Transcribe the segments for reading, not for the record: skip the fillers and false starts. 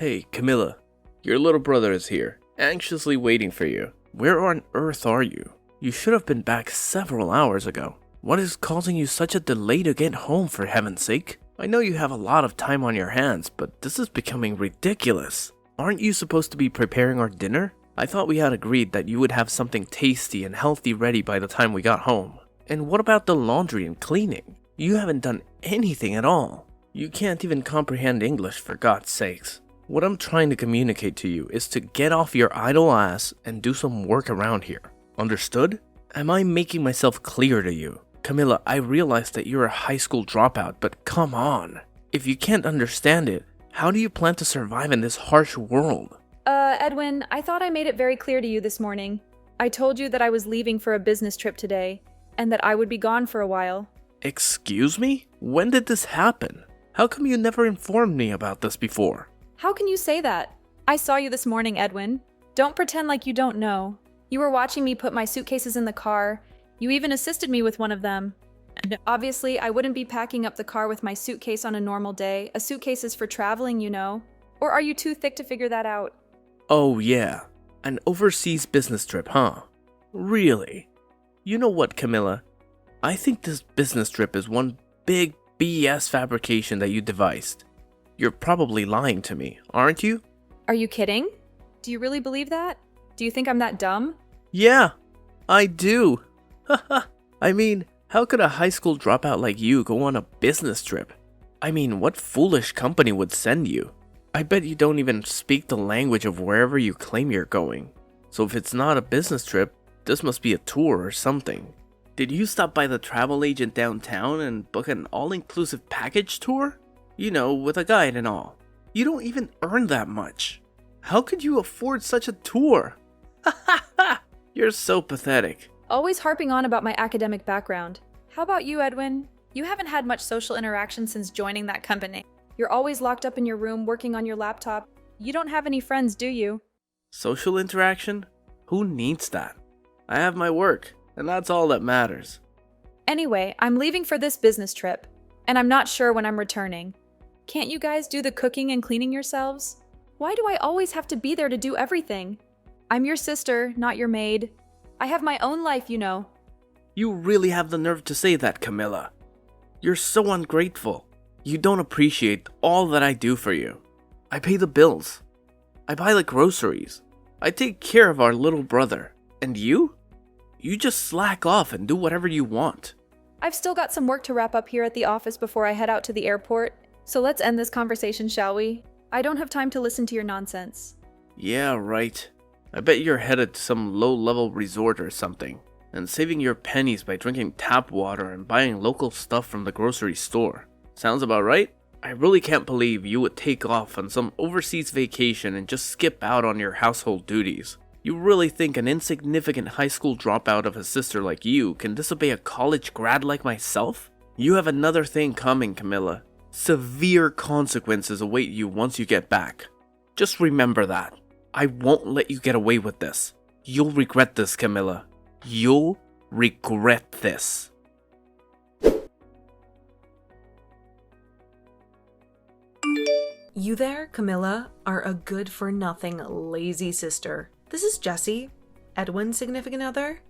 Hey, Camilla. Your little brother is here, anxiously waiting for you. Where on earth are you? You should have been back several hours ago. What is causing you such a delay to get home, for heaven's sake? I know you have a lot of time on your hands, but this is becoming ridiculous. Aren't you supposed to be preparing our dinner? I thought we had agreed that you would have something tasty and healthy ready by the time we got home. And what about the laundry and cleaning? You haven't done anything at all. You can't even comprehend English, for God's sakes. What I'm trying to communicate to you is to get off your idle ass and do some work around here. Understood? Am I making myself clear to you? Camilla, I realize that you're a high school dropout, but come on. If you can't understand it, how do you plan to survive in this harsh world? Edwin, I thought I made it very clear to you this morning. I told you that I was leaving for a business trip today, and that I would be gone for a while. Excuse me? When did this happen? How come you never informed me about this before? How can you say that? I saw you this morning, Edwin. Don't pretend like you don't know. You were watching me put my suitcases in the car. You even assisted me with one of them. And obviously, I wouldn't be packing up the car with my suitcase on a normal day. A suitcase is for traveling, you know. Or are you too thick to figure that out? Oh yeah, an overseas business trip, huh? Really? You know what, Camilla? I think this business trip is one big BS fabrication that you devised. You're probably lying to me, aren't you? Are you kidding? Do you really believe that? Do you think I'm that dumb? Yeah, I do. Haha. I mean, how could a high school dropout like you go on a business trip? I mean, what foolish company would send you? I bet you don't even speak the language of wherever you claim you're going. So if it's not a business trip, this must be a tour or something. Did you stop by the travel agent downtown and book an all-inclusive package tour? You know, with a guide and all. You don't even earn that much. How could you afford such a tour? Ha ha ha! You're so pathetic. Always harping on about my academic background. How about you, Edwin? You haven't had much social interaction since joining that company. You're always locked up in your room working on your laptop. You don't have any friends, do you? Social interaction? Who needs that? I have my work, and that's all that matters. Anyway, I'm leaving for this business trip, and I'm not sure when I'm returning. Can't you guys do the cooking and cleaning yourselves? Why do I always have to be there to do everything? I'm your sister, not your maid. I have my own life, you know. You really have the nerve to say that, Camilla. You're so ungrateful. You don't appreciate all that I do for you. I pay the bills. I buy the groceries. I take care of our little brother. And you? You just slack off and do whatever you want. I've still got some work to wrap up here at the office before I head out to the airport. So let's end this conversation, shall we? I don't have time to listen to your nonsense. Yeah, right. I bet you're headed to some low-level resort or something, and saving your pennies by drinking tap water and buying local stuff from the grocery store. Sounds about right? I really can't believe you would take off on some overseas vacation and just skip out on your household duties. You really think an insignificant high school dropout of a sister like you can disobey a college grad like myself? You have another thing coming, Camilla. Severe consequences await you once you get back. Just remember that. I won't let you get away with this. You'll regret this, Camilla. You'll regret this. You there, Camilla, are a good-for-nothing, lazy sister. This is Jessie, Edwin's significant other.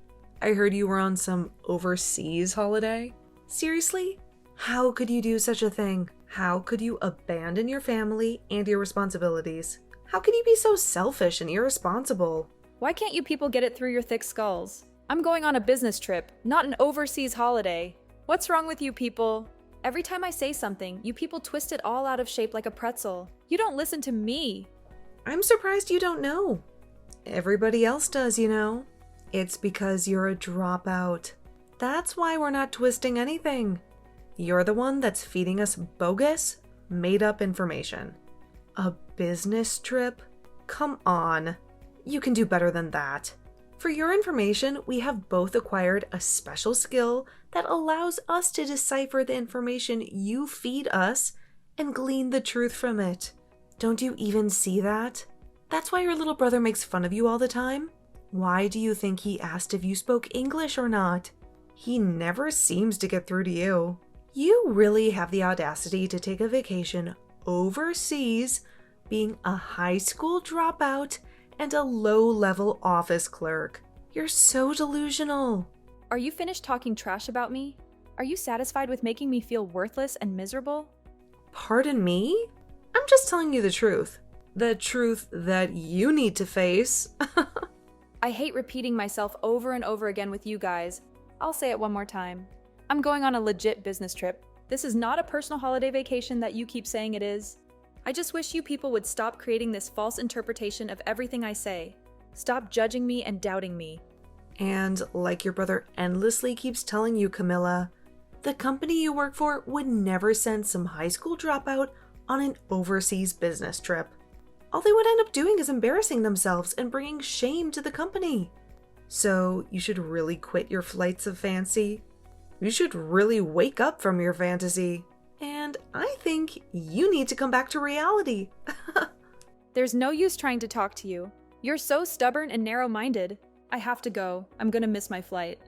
I heard you were on some overseas holiday. Seriously? How could you do such a thing? How could you abandon your family and your responsibilities? How can you be so selfish and irresponsible? Why can't you people get it through your thick skulls? I'm going on a business trip, not an overseas holiday. What's wrong with you people? Every time I say something, you people twist it all out of shape like a pretzel. You don't listen to me. I'm surprised you don't know. Everybody else does, you know. It's because you're a dropout. That's why we're not twisting anything. You're the one that's feeding us bogus, made-up information. A business trip? Come on. You can do better than that. For your information, we have both acquired a special skill that allows us to decipher the information you feed us and glean the truth from it. Don't you even see that? That's why your little brother makes fun of you all the time. Why do you think he asked if you spoke English or not? He never seems to get through to you. You really have the audacity to take a vacation overseas being a high school dropout and a low-level office clerk. You're so delusional. Are you finished talking trash about me? Are you satisfied with making me feel worthless and miserable? Pardon me? I'm just telling you the truth. The truth that you need to face. I hate repeating myself over and over again with you guys. I'll say it one more time. I'm going on a legit business trip. This is not a personal holiday vacation that you keep saying it is. I just wish you people would stop creating this false interpretation of everything I say. Stop judging me and doubting me. And like your brother endlessly keeps telling you, Camilla, the company you work for would never send some high school dropout on an overseas business trip. All they would end up doing is embarrassing themselves and bringing shame to the company. So you should really quit your flights of fancy. You should really wake up from your fantasy. And I think you need to come back to reality. There's no use trying to talk to you. You're so stubborn and narrow-minded. I have to go. I'm gonna miss my flight.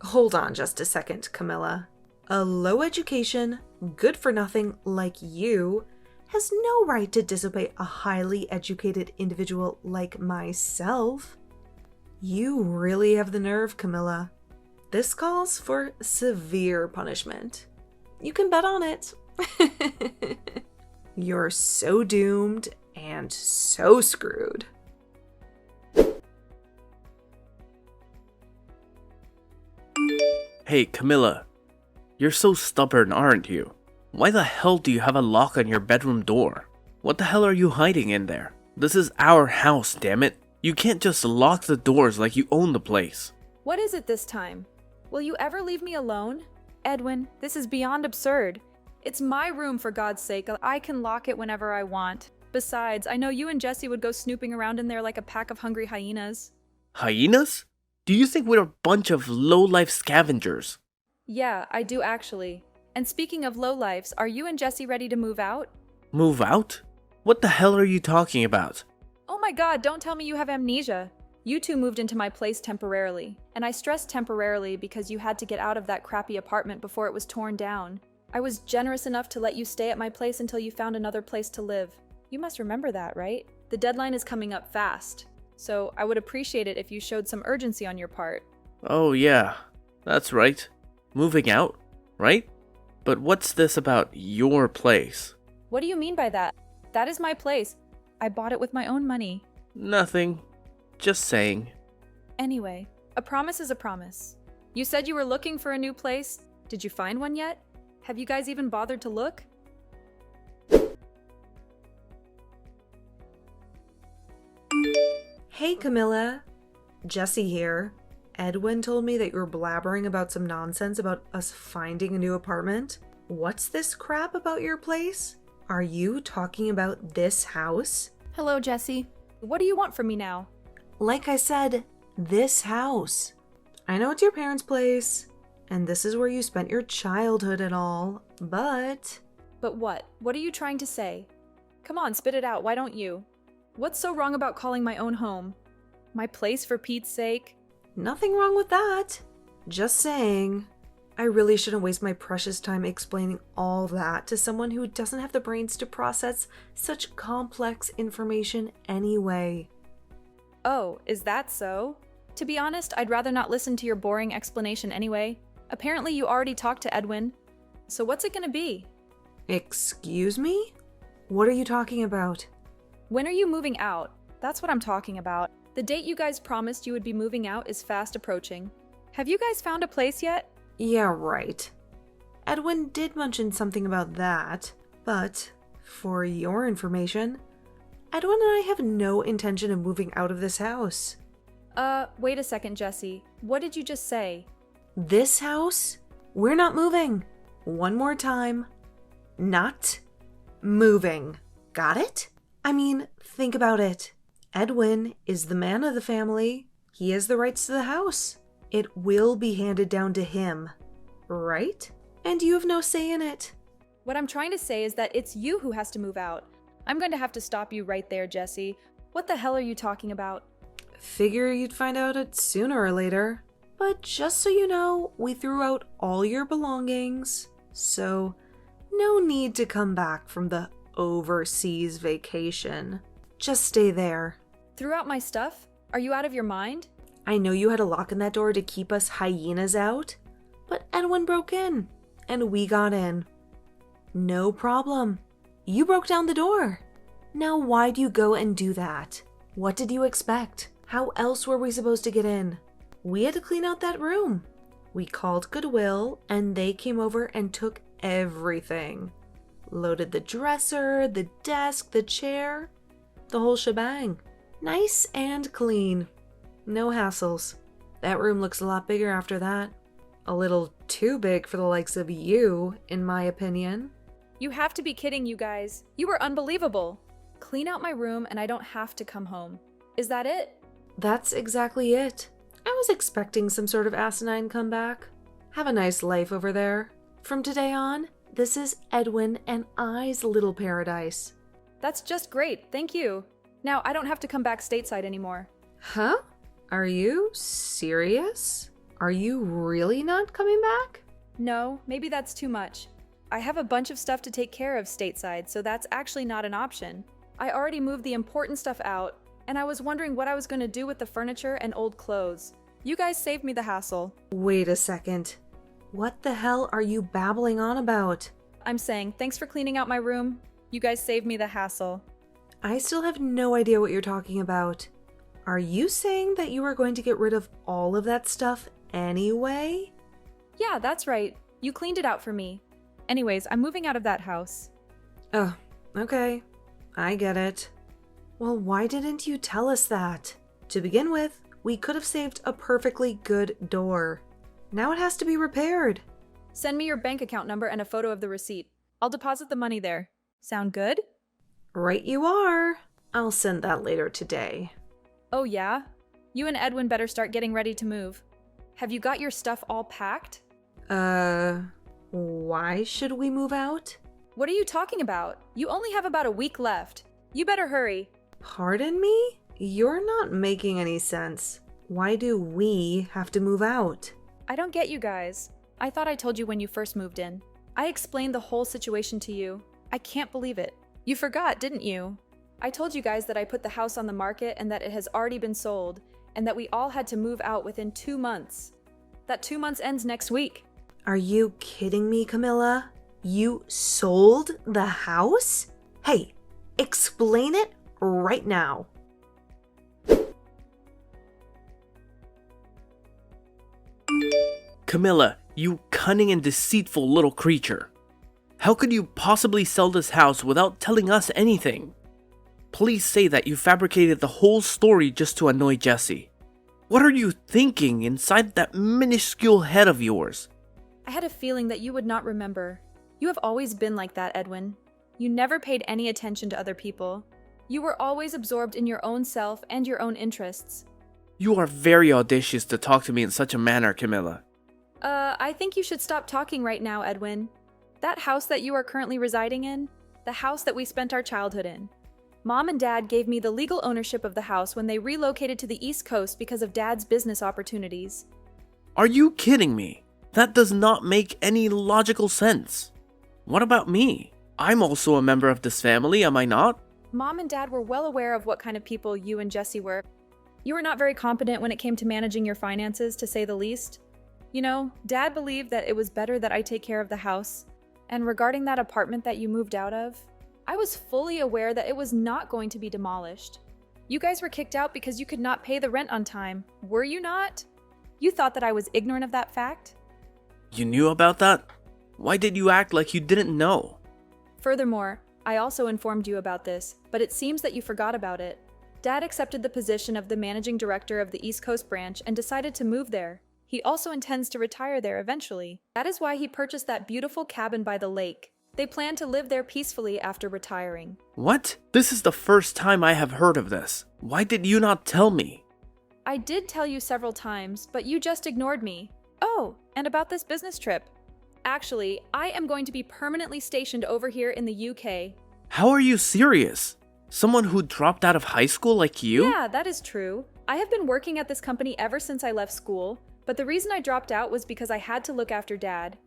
Hold on just a second, Camilla. A low education, good for nothing like you has no right to disobey a highly educated individual like myself. You really have the nerve, Camilla. This calls for severe punishment. You can bet on it. You're so doomed and so screwed. Hey, Camilla. You're so stubborn, aren't you? Why the hell do you have a lock on your bedroom door? What the hell are you hiding in there? This is our house, damn it. You can't just lock the doors like you own the place. What is it this time? Will you ever leave me alone? Edwin, this is beyond absurd. It's my room, for God's sake. I can lock it whenever I want. Besides, I know you and Jesse would go snooping around in there like a pack of hungry hyenas. Hyenas? Do you think we're a bunch of low-life scavengers? Yeah, I do actually. And speaking of lowlifes, are you and Jesse ready to move out? Move out? What the hell are you talking about? Oh my God, don't tell me you have amnesia. You two moved into my place temporarily. And I stress temporarily because you had to get out of that crappy apartment before it was torn down. I was generous enough to let you stay at my place until you found another place to live. You must remember that, right? The deadline is coming up fast. So I would appreciate it if you showed some urgency on your part. Oh yeah, that's right. Moving out, right? But what's this about your place? What do you mean by that? That is my place. I bought it with my own money. Nothing. Just saying. Anyway, a promise is a promise. You said you were looking for a new place. Did you find one yet? Have you guys even bothered to look? Hey, Camilla. Jesse here. Edwin told me that you were blabbering about some nonsense about us finding a new apartment. What's this crap about your place? Are you talking about this house? Hello, Jesse. What do you want from me now? Like I said, this house. I know it's your parents' place, and this is where you spent your childhood and all, but... But what? What are you trying to say? Come on, spit it out, why don't you? What's so wrong about calling my own home? My place, for Pete's sake? Nothing wrong with that. Just saying. I really shouldn't waste my precious time explaining all that to someone who doesn't have the brains to process such complex information anyway. Oh, is that so? To be honest, I'd rather not listen to your boring explanation anyway. Apparently you already talked to Edwin. So what's it gonna be? Excuse me? What are you talking about? When are you moving out? That's what I'm talking about. The date you guys promised you would be moving out is fast approaching. Have you guys found a place yet? Yeah, right. Edwin did mention something about that, but for your information, Edwin and I have no intention of moving out of this house. Wait a second, Jesse. What did you just say? This house? We're not moving. One more time. Not moving. Got it? I mean, think about it. Edwin is the man of the family. He has the rights to the house. It will be handed down to him, right? And you have no say in it. What I'm trying to say is that it's you who has to move out. I'm going to have to stop you right there, Jesse. What the hell are you talking about? Figure you'd find out it sooner or later. But just so you know, we threw out all your belongings. So, no need to come back from the overseas vacation. Just stay there. Threw out my stuff? Are you out of your mind? I know you had a lock in that door to keep us hyenas out, but Edwin broke in, and we got in. No problem. You broke down the door. Now why'd you go and do that? What did you expect? How else were we supposed to get in? We had to clean out that room. We called Goodwill, and they came over and took everything. Loaded the dresser, the desk, the chair, the whole shebang. Nice and clean. No hassles. That room looks a lot bigger after that. A little too big for the likes of you, in my opinion. You have to be kidding, you guys. You were unbelievable. Clean out my room and I don't have to come home. Is that it? That's exactly it. I was expecting some sort of asinine comeback. Have a nice life over there. From today on, this is Edwin and I's little paradise. That's just great, thank you. Now I don't have to come back stateside anymore. Huh? Are you serious? Are you really not coming back? No, maybe that's too much. I have a bunch of stuff to take care of stateside, so that's actually not an option. I already moved the important stuff out, and I was wondering what I was going to do with the furniture and old clothes. You guys saved me the hassle. Wait a second. What the hell are you babbling on about? I'm saying, thanks for cleaning out my room. You guys saved me the hassle. I still have no idea what you're talking about. Are you saying that you are going to get rid of all of that stuff anyway? Yeah, that's right. You cleaned it out for me. Anyways, I'm moving out of that house. Oh, okay. I get it. Well, why didn't you tell us that? To begin with, we could have saved a perfectly good door. Now it has to be repaired. Send me your bank account number and a photo of the receipt. I'll deposit the money there. Sound good? Right you are. I'll send that later today. Oh yeah? You and Edwin better start getting ready to move. Have you got your stuff all packed? Why should we move out? What are you talking about? You only have about a week left. You better hurry. Pardon me? You're not making any sense. Why do we have to move out? I don't get you guys. I thought I told you when you first moved in. I explained the whole situation to you. I can't believe it. You forgot, didn't you? I told you guys that I put the house on the market and that it has already been sold, and that we all had to move out within 2 months. That 2 months ends next week. Are you kidding me, Camilla? You sold the house? Hey, explain it right now. Camilla, you cunning and deceitful little creature. How could you possibly sell this house without telling us anything? Please say that you fabricated the whole story just to annoy Jesse. What are you thinking inside that minuscule head of yours? I had a feeling that you would not remember. You have always been like that, Edwin. You never paid any attention to other people. You were always absorbed in your own self and your own interests. You are very audacious to talk to me in such a manner, Camilla. I think you should stop talking right now, Edwin. That house that you are currently residing in, the house that we spent our childhood in. Mom and Dad gave me the legal ownership of the house when they relocated to the East Coast because of Dad's business opportunities. Are you kidding me? That does not make any logical sense. What about me? I'm also a member of this family, am I not? Mom and Dad were well aware of what kind of people you and Jesse were. You were not very competent when it came to managing your finances, to say the least. You know, Dad believed that it was better that I take care of the house. And regarding that apartment that you moved out of, I was fully aware that it was not going to be demolished. You guys were kicked out because you could not pay the rent on time, were you not? You thought that I was ignorant of that fact? You knew about that? Why did you act like you didn't know? Furthermore, I also informed you about this, but it seems that you forgot about it. Dad accepted the position of the managing director of the East Coast branch and decided to move there. He also intends to retire there eventually. That is why he purchased that beautiful cabin by the lake. They plan to live there peacefully after retiring. What? This is the first time I have heard of this. Why did you not tell me? I did tell you several times, but you just ignored me. Oh, and about this business trip. Actually, I am going to be permanently stationed over here in the UK. How are you serious? Someone who dropped out of high school like you? Yeah, that is true. I have been working at this company ever since I left school, but the reason I dropped out was because I had to look after Dad.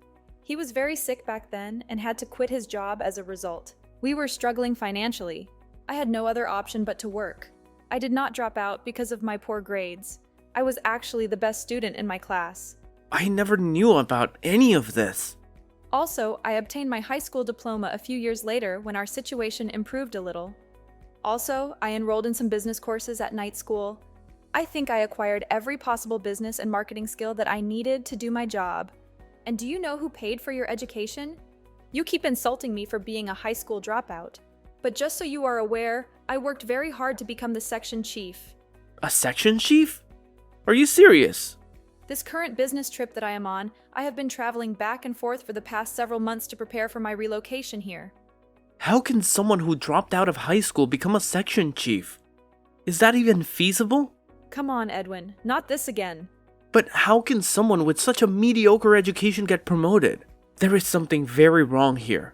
He was very sick back then and had to quit his job as a result. We were struggling financially. I had no other option but to work. I did not drop out because of my poor grades. I was actually the best student in my class. I never knew about any of this. Also, I obtained my high school diploma a few years later when our situation improved a little. Also, I enrolled in some business courses at night school. I think I acquired every possible business and marketing skill that I needed to do my job. And do you know who paid for your education? You keep insulting me for being a high school dropout. But just so you are aware, I worked very hard to become the section chief. A section chief? Are you serious? This current business trip that I am on, I have been traveling back and forth for the past several months to prepare for my relocation here. How can someone who dropped out of high school become a section chief? Is that even feasible? Come on, Edwin, not this again. But how can someone with such a mediocre education get promoted? There is something very wrong here.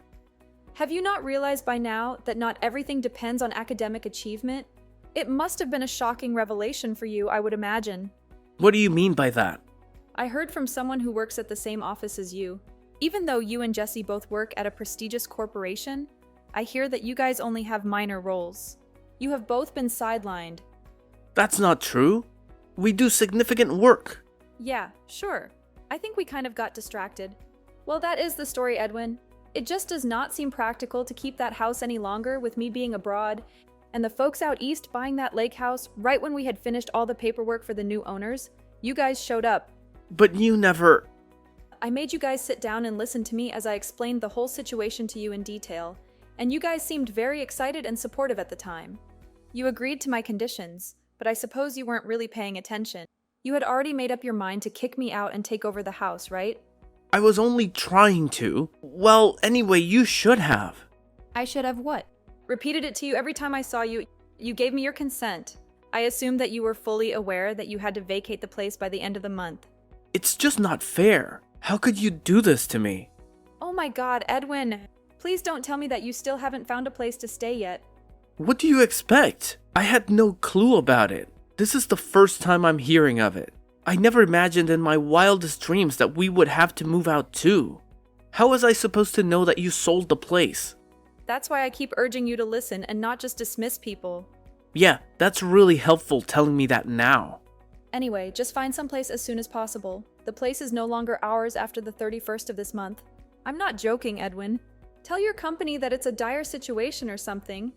Have you not realized by now that not everything depends on academic achievement? It must have been a shocking revelation for you, I would imagine. What do you mean by that? I heard from someone who works at the same office as you. Even though you and Jesse both work at a prestigious corporation, I hear that you guys only have minor roles. You have both been sidelined. That's not true. We do significant work. Yeah, sure. I think we kind of got distracted. Well, that is the story, Edwin. It just does not seem practical to keep that house any longer with me being abroad, and the folks out east buying that lake house right when we had finished all the paperwork for the new owners. You guys showed up. But you never... I made you guys sit down and listen to me as I explained the whole situation to you in detail, and you guys seemed very excited and supportive at the time. You agreed to my conditions, but I suppose you weren't really paying attention. You had already made up your mind to kick me out and take over the house, right? I was only trying to. Well, anyway, you should have. I should have what? Repeated it to you every time I saw you. You gave me your consent. I assumed that you were fully aware that you had to vacate the place by the end of the month. It's just not fair. How could you do this to me? Oh my God, Edwin. Please don't tell me that you still haven't found a place to stay yet. What do you expect? I had no clue about it. This is the first time I'm hearing of it. I never imagined in my wildest dreams that we would have to move out too. How was I supposed to know that you sold the place? That's why I keep urging you to listen and not just dismiss people. Yeah, that's really helpful telling me that now. Anyway, just find someplace as soon as possible. The place is no longer ours after the 31st of this month. I'm not joking, Edwin. Tell your company that it's a dire situation or something,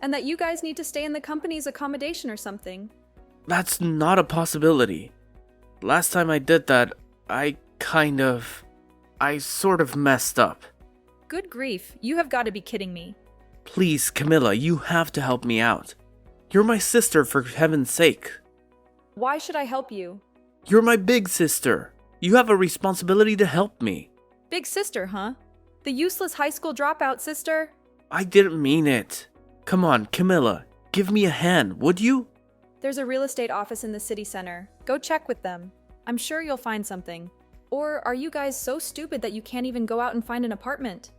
and that you guys need to stay in the company's accommodation or something. That's not a possibility. Last time I did that, I sort of messed up. Good grief, you have got to be kidding me. Please, Camilla, you have to help me out. You're my sister, for heaven's sake. Why should I help you? You're my big sister. You have a responsibility to help me. Big sister, huh? The useless high school dropout sister? I didn't mean it. Come on, Camilla, give me a hand, would you? There's a real estate office in the city center. Go check with them. I'm sure you'll find something. Or are you guys so stupid that you can't even go out and find an apartment?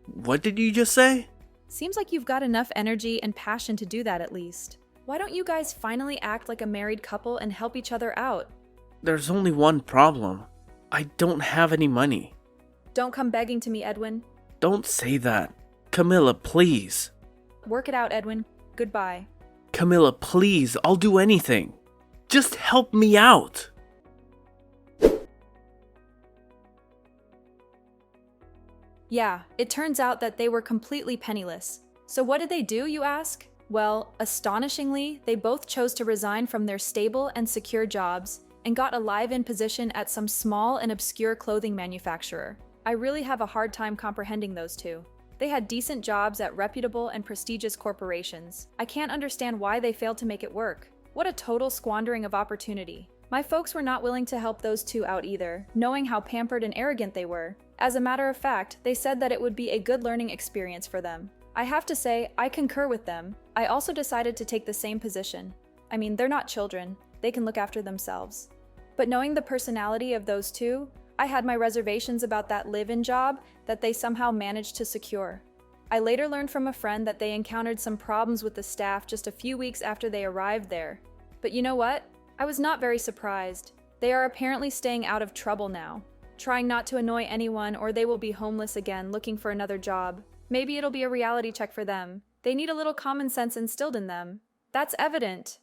What did you just say? Seems like you've got enough energy and passion to do that at least. Why don't you guys finally act like a married couple and help each other out? There's only one problem. I don't have any money. Don't come begging to me, Edwin. Don't say that. Camilla, please. Work it out, Edwin. Goodbye. Camilla, please, I'll do anything. Just help me out. Yeah, it turns out that they were completely penniless. So what did they do, you ask? Well, astonishingly, they both chose to resign from their stable and secure jobs and got a live-in position at some small and obscure clothing manufacturer. I really have a hard time comprehending those two. They had decent jobs at reputable and prestigious corporations. I can't understand why they failed to make it work. What a total squandering of opportunity. My folks were not willing to help those two out either, knowing how pampered and arrogant they were. As a matter of fact, they said that it would be a good learning experience for them. I have to say, I concur with them. I also decided to take the same position. I mean, they're not children. They can look after themselves. But knowing the personality of those two, I had my reservations about that live-in job that they somehow managed to secure. I later learned from a friend that they encountered some problems with the staff just a few weeks after they arrived there. But you know what? I was not very surprised. They are apparently staying out of trouble now, trying not to annoy anyone or they will be homeless again looking for another job. Maybe it'll be a reality check for them. They need a little common sense instilled in them. That's evident.